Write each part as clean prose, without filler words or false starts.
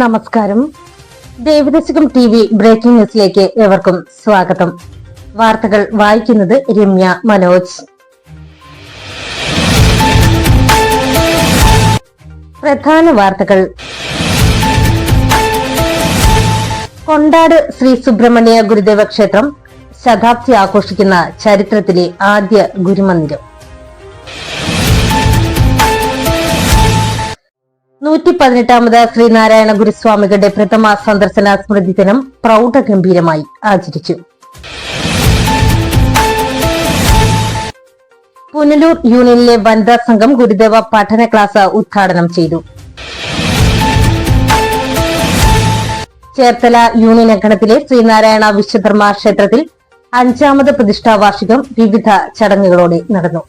നമസ്കാരം. Devadasakam TV breaking ന്യൂസിലേക്ക് ഏവർക്കും സ്വാഗതം. വാർത്തകൾ വായിക്കുന്നത് രമ്യ മനോജ്. പ്രധാന വാർത്തകൾ. കൊണ്ടാട് ശ്രീ സുബ്രഹ്മണ്യ ഗുരുദേവ ക്ഷേത്രം ശതാബ്ദി ആഘോഷിക്കുന്ന ചരിത്രത്തിലെ ആദ്യ ഗുരുമന്ദിരം. 118ാമത് ശ്രീനാരായണ ഗുരുസ്വാമികളുടെ പ്രഥമ സന്ദർശന സ്മൃതി ദിനം പ്രൗഢഗംഭീരമായി ആചരിച്ചു. പുനലൂർ യൂണിയനിലെ വനിതാ സംഘം ഗുരുദേവ പഠന ക്ലാസ് ഉദ്ഘാടനം ചെയ്തു. ചേർത്തല യൂണിയൻ അങ്കണത്തിലെ ശ്രീനാരായണ വിശ്വധർമ്മ ക്ഷേത്രത്തിൽ 5ാമത് പ്രതിഷ്ഠാ വാർഷികം വിവിധ ചടങ്ങുകളോടെ നടന്നു.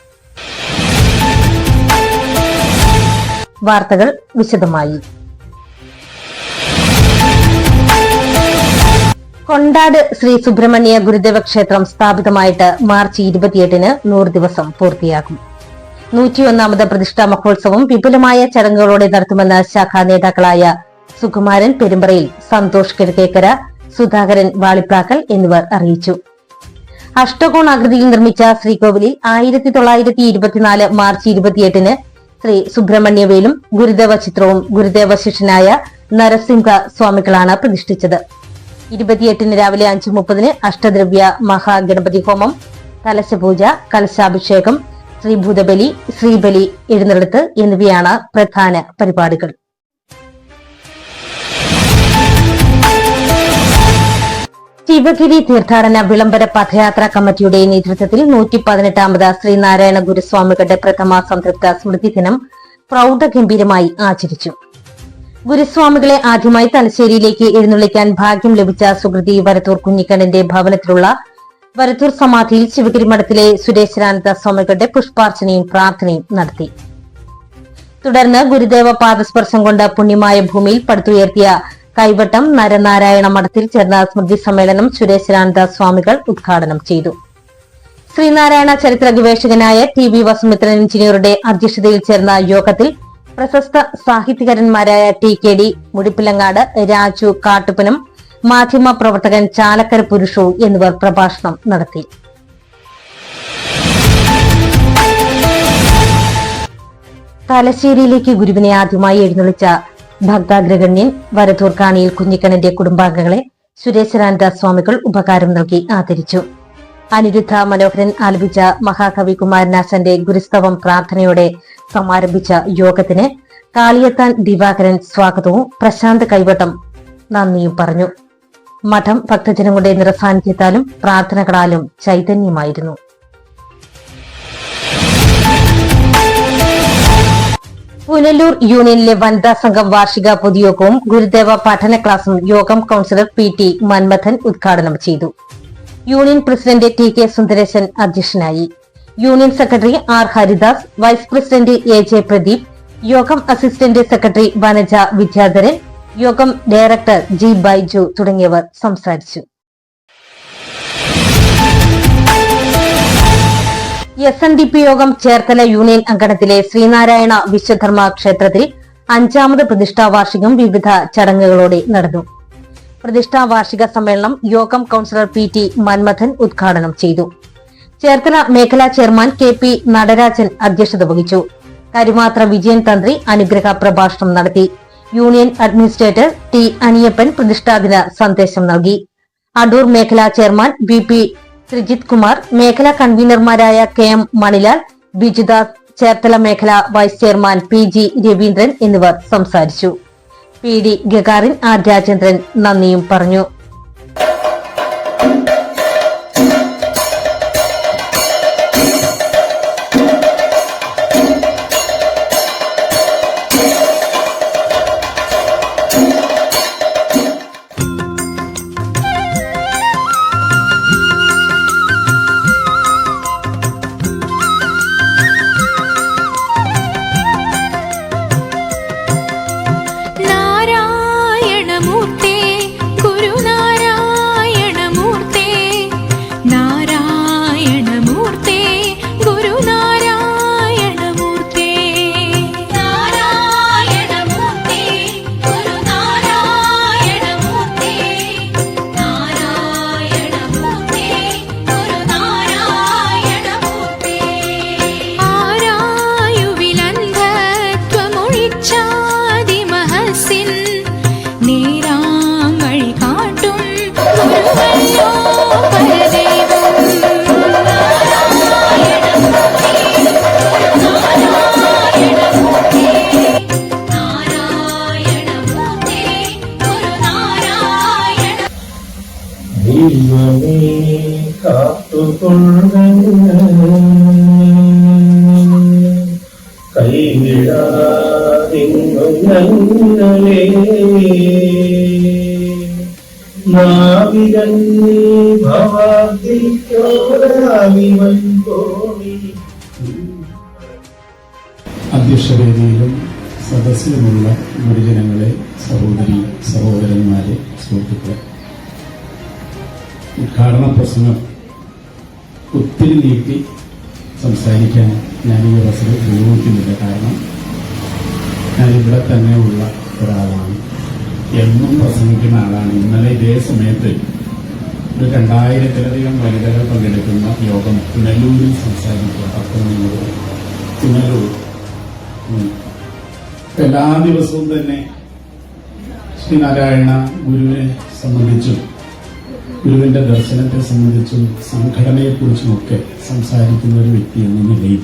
വാർത്തകൾ വിശദമായി. കൊണ്ടാട് ശ്രീ സുബ്രഹ്മണ്യ ഗുരുദേവ ക്ഷേത്രം സ്ഥാപിതമായിട്ട് മാർച്ച് 28-ന് 100 ദിവസം പൂർത്തിയാകും. 101ാമത് പ്രതിഷ്ഠാ മഹോത്സവം വിപുലമായ ചടങ്ങുകളോടെ നടത്തുമെന്ന് ശാഖാ നേതാക്കളായ സുകുമാരൻ പെരുമ്പറയിൽ, സന്തോഷ് കിഴക്കേക്കര, സുധാകരൻ വാളിപ്ലാക്കൽ എന്നിവർ അറിയിച്ചു. അഷ്ടകോണാകൃതിയിൽ നിർമ്മിച്ച ശ്രീകോവിലിൽ 1924 മാർച്ച് 28-ന് ശ്രീ സുബ്രഹ്മണ്യവേലും ഗുരുദേവ ചിത്രവും ഗുരുദേവ ശിഷ്യനായ നരസിംഹ സ്വാമികളാണ് പ്രതിഷ്ഠിച്ചത്. 28-ന് രാവിലെ 5:30-ന് അഷ്ടദ്രവ്യ മഹാഗണപതി ഹോമം, കലശപൂജ, കലശാഭിഷേകം, ശ്രീഭൂതബലി, ശ്രീബലി, എഴുന്നള്ളത്ത് എന്നിവയാണ് പ്രധാന പരിപാടികൾ. ശിവഗിരി തീർത്ഥാടന വിളംബര പഥയാത്രാ കമ്മിറ്റിയുടെ നേതൃത്വത്തിൽ 118ാമത് ശ്രീനാരായണ ഗുരുസ്വാമികളുടെ പ്രഥമ സംതൃപ്ത സ്മൃതി ദിനം പ്രൗഢഗംഭീരമായി ആചരിച്ചു. ഗുരുസ്വാമികളെ ആദ്യമായി തലശ്ശേരിയിലേക്ക് എഴുന്നള്ളിക്കാൻ ഭാഗ്യം ലഭിച്ച സുകൃതി വരത്തൂർ കുഞ്ഞിക്കണ്ണന്റെ ഭവനത്തിലുള്ള വരത്തൂർ സമാധിയിൽ ശിവഗിരി മഠത്തിലെ സുരേശ്വരാനന്ദ സ്വാമികളുടെ പുഷ്പാർച്ചനയും പ്രാർത്ഥനയും നടത്തി. തുടർന്ന് ഗുരുദേവ പാദസ്പർശം കൊണ്ട് പുണ്യമായ ഭൂമിയിൽ പടുത്തുയർത്തിയ കൈവട്ടം നരനാരായണ മഠത്തിൽ ചേർന്ന സ്മൃതി സമ്മേളനം സുരേശ്വരാനന്ദ സ്വാമികൾ ഉദ്ഘാടനം ചെയ്തു. ശ്രീനാരായണ ചരിത്ര ഗവേഷകനായ TV വസുമിത്രൻ എഞ്ചിനീയറുടെ അധ്യക്ഷതയിൽ ചേർന്ന യോഗത്തിൽ പ്രശസ്ത സാഹിത്യകാരന്മാരായ TKD മുടിപ്പിലങ്ങാട്, രാജു കാട്ടുപനം, മാധ്യമ പ്രവർത്തകൻ ചാലക്കര പുരുഷു എന്നിവർ പ്രഭാഷണം നടത്തി. തലശ്ശേരിയിലേക്ക് ഗുരുവിനെ ആദ്യമായി എഴുന്നള്ളിച്ച ഭക്താഗ്രഗണ്യൻ വരത്തൂർ കാണിയിൽ കുഞ്ഞിക്കണ്ണന്റെ കുടുംബാംഗങ്ങളെ സുരേശ്വരാനന്ദ സ്വാമികൾ ഉപകാരം നൽകി ആദരിച്ചു. അനിരുദ്ധ മനോഹരൻ ആലപിച്ച മഹാകവി കുമാരനാശന്റെ ഗുരുസ്തവം പ്രാർത്ഥനയോടെ സമാരംഭിച്ച യോഗത്തിന് കാളിയത്താൻ ദിവാകരൻ സ്വാഗതവും പ്രശാന്ത് കൈവട്ടം നന്ദിയും പറഞ്ഞു. മഠം ഭക്തജനങ്ങളുടെ നിറസാന്നിധ്യത്താലും പ്രാർത്ഥനകളാലും ചൈതന്യമായിരുന്നു. പുനലൂർ യൂണിയനിലെ വനിതാ സംഘം വാർഷിക പൊതുയോഗവും ഗുരുദേവ പഠന ക്ലാസും യോഗം കൌൺസിലർ PT മന്മഥൻ ഉദ്ഘാടനം ചെയ്തു. യൂണിയൻ പ്രസിഡന്റ് TK സുന്ദരേശൻ അധ്യക്ഷനായി. Union secretary R Haridas, vice president AJ Pradeep, യോഗം അസിസ്റ്റന്റ് സെക്രട്ടറി വനജ വിദ്യാധരൻ, യോഗം ഡയറക്ടർ G ബൈജു തുടങ്ങിയവർ സംസാരിച്ചു. SNDP യോഗം ചേർത്തല യൂണിയൻ അങ്കണത്തിലെ ശ്രീനാരായണ വിശ്വധർമ്മ ക്ഷേത്രത്തിൽ 5ാമത് പ്രതിഷ്ഠാ വാർഷികം വിവിധ ചടങ്ങുകളോടെ നടന്നു. പ്രതിഷ്ഠാ വാർഷിക സമ്മേളനം യോഗം കൌൺസിലർ PT മന്മഥൻ ഉദ്ഘാടനം ചെയ്തു. ചേർത്തല മേഖലാ ചെയർമാൻ KP നടരാജൻ അധ്യക്ഷത വഹിച്ചു. കരുമാത്ര വിജയൻ തന്ത്രി അനുഗ്രഹ പ്രഭാഷണം നടത്തി. യൂണിയൻ അഡ്മിനിസ്ട്രേറ്റർ T അനിയപ്പൻ പ്രതിഷ്ഠാദിന സന്ദേശം നൽകി. അടൂർ മേഖലാ ചെയർമാൻ BP ശ്രീജിത് കുമാർ, മേഖലാ കൺവീനർമാരായ KM മണിലാൽ, ബിജുദാസ്, ചേർത്തല മേഖലാ വൈസ് ചെയർമാൻ PG രവീന്ദ്രൻ എന്നിവർ സംസാരിച്ചു. PD ഗഗാറിൻ, R രാജേന്ദ്രൻ നന്ദിയും പറഞ്ഞു. നാരായണമൂർത്തേ ഗുരുനാ കൈവിടാതിങ്ങും ഞങ്ങളെ നാവികൻ ഭവാദിക്കോരാവിവൻ തോണി. അധ്യക്ഷവേദിയിലും സദസ്സിലുമുള്ള ഗുരുജനങ്ങളെ, സഹോദരി സഹോദരന്മാരെ, സുഹൃത്തുക്കളെ, ഉദ്ഘാടന പ്രസംഗം ഒത്തിരി നീട്ടി സംസാരിക്കാൻ ഞാൻ ഈ അവസരം ഉപയോഗിക്കുന്നില്ല. കാരണം ഞാനിവിടെ തന്നെ ഉള്ള ഒരാളാണ്, എന്നും പ്രസംഗിക്കുന്ന ആളാണ്. ഇന്നലെ ഇതേ സമയത്ത് ഒരു 2000-ത്തിലധികം വനിതകൾ പങ്കെടുക്കുന്ന യോഗം പുനലൂരിൽ സംസാരിക്കുക. അപ്പോൾ നിങ്ങൾ പുനലൂർ എല്ലാ ദിവസവും തന്നെ ശ്രീനാരായണ ഗുരുവിനെ സംബന്ധിച്ചും ഗുരുവിന്റെ ദർശനത്തെ സംബന്ധിച്ചും സംഘടനയെക്കുറിച്ചുമൊക്കെ സംസാരിക്കുന്ന ഒരു വ്യക്തി എന്ന നിലയിൽ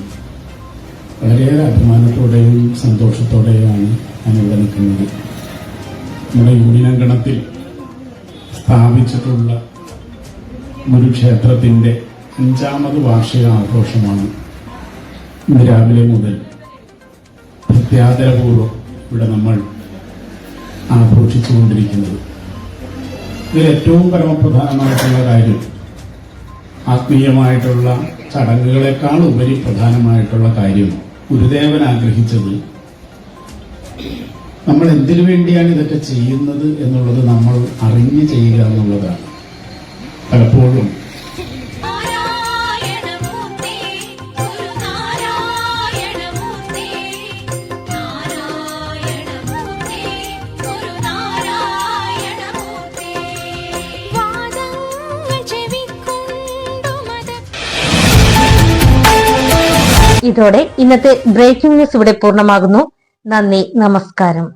വളരെയേറെ അഭിമാനത്തോടെയും സന്തോഷത്തോടെയുമാണ് ഞാനിവിടെ നിൽക്കുന്നത്. നമ്മുടെ യൂണിയൻ അങ്കണത്തിൽ സ്ഥാപിച്ചിട്ടുള്ള ഗുരുക്ഷേത്രത്തിന്റെ 5ാമത് വാർഷിക ആഘോഷമാണ് ഇന്ന് രാവിലെ മുതൽ പ്രത്യാദരപൂർവ്വം ഇവിടെ നമ്മൾ ആഘോഷിച്ചുകൊണ്ടിരിക്കുന്നത്. ഇതിൽ ഏറ്റവും പരമപ്രധാനമായിട്ടുള്ള കാര്യം, ആത്മീയമായിട്ടുള്ള ചടങ്ങുകളെക്കാൾ ഉപരി പ്രധാനമായിട്ടുള്ള കാര്യം, ഗുരുദേവൻ ആഗ്രഹിച്ചത് നമ്മൾ എന്തിനു വേണ്ടിയാണ് ഇതൊക്കെ ചെയ്യുന്നത് എന്നുള്ളത് നമ്മൾ അറിഞ്ഞു ചെയ്യുക എന്നുള്ളതാണ്. പലപ്പോഴും ഇതോടെ ഇന്നത്തെ ബ്രേക്കിംഗ് ന്യൂസ് ഇവിടെ പൂർണ്ണമാകുന്നു. നന്ദി, നമസ്കാരം.